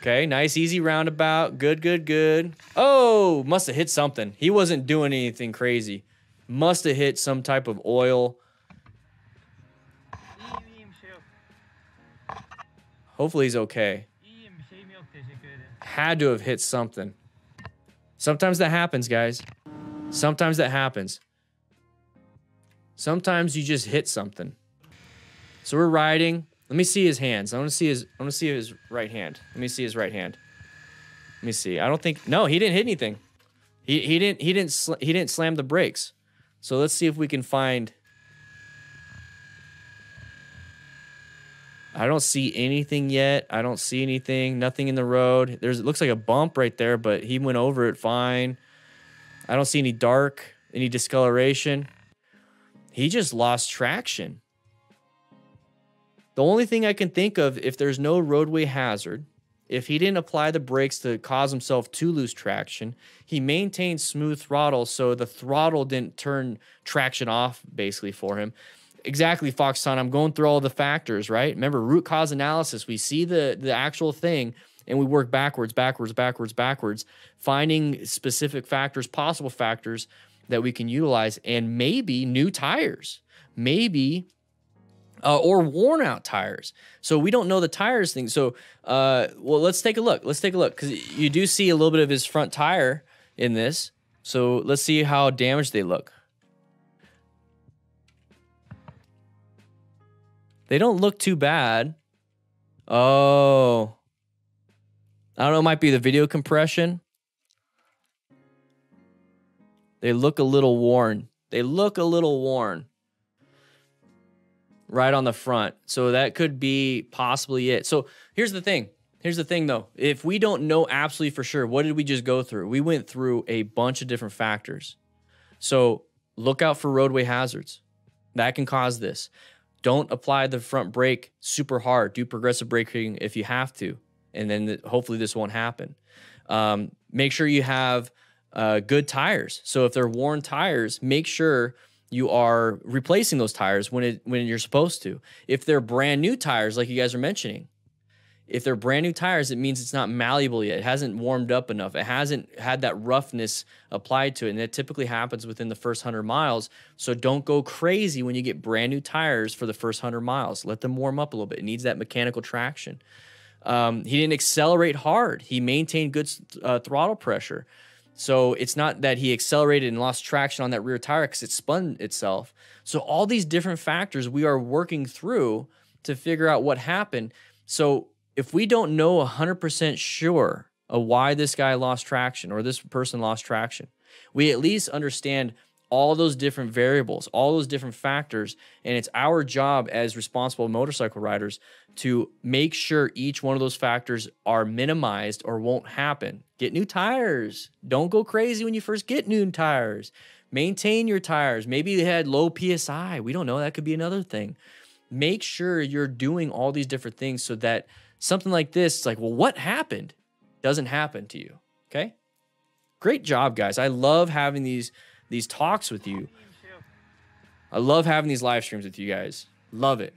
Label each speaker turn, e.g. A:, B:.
A: Okay, nice, easy roundabout. Good, good, good. Oh, must have hit something. He wasn't doing anything crazy. Must have hit some type of oil. Hopefully he's okay. Had to have hit something. Sometimes that happens, guys. Sometimes that happens. Sometimes you just hit something. So we're riding. Let me see his hands. I want to see his right hand. Let me see his right hand. Let me see. I don't think, no, he didn't hit anything. He didn't slam the brakes. So let's see if we can find. I don't see anything yet. I don't see anything. Nothing in the road. It looks like a bump right there, but he went over it fine. I don't see any dark, any discoloration. He just lost traction. The only thing I can think of, if there's no roadway hazard, if he didn't apply the brakes to cause himself to lose traction, he maintained smooth throttle, so the throttle didn't turn traction off basically for him. Exactly, Foxton. I'm going through all the factors, right? Remember, root cause analysis. We see the actual thing, and we work backwards, finding specific factors, possible factors that we can utilize, and maybe new tires, maybe, or worn out tires. So we don't know the tires thing. So, well, let's take a look. Let's take a look, because you do see a little bit of his front tire in this. So let's see how damaged they look. They don't look too bad. Oh. I don't know, it might be the video compression. They look a little worn. They look a little worn. Right on the front. So that could be possibly it. So here's the thing. Here's the thing, though. If we don't know absolutely for sure, what did we just go through? We went through a bunch of different factors. So look out for roadway hazards. That can cause this. Don't apply the front brake super hard. Do progressive braking if you have to. And then hopefully this won't happen. Make sure you have good tires. So if they're worn tires, make sure you are replacing those tires when you're supposed to. If they're brand new tires, like you guys are mentioning, if they're brand new tires, it means it's not malleable yet. It hasn't warmed up enough. It hasn't had that roughness applied to it. And it typically happens within the first 100 miles. So don't go crazy when you get brand new tires for the first 100 miles. Let them warm up a little bit. It needs that mechanical traction. He didn't accelerate hard. He maintained good throttle pressure. So it's not that he accelerated and lost traction on that rear tire because it spun itself. So all these different factors we are working through to figure out what happened. So if we don't know 100% sure of why this guy lost traction or this person lost traction, we at least understand all those different variables, all those different factors, and it's our job as responsible motorcycle riders to make sure each one of those factors are minimized or won't happen. Get new tires. Don't go crazy when you first get new tires. Maintain your tires. Maybe they had low PSI. We don't know. That could be another thing. Make sure you're doing all these different things so that something like this, it's like, well, what happened? Doesn't happen to you, okay? Great job, guys. I love having these talks with you. I love having these live streams with you guys. Love it.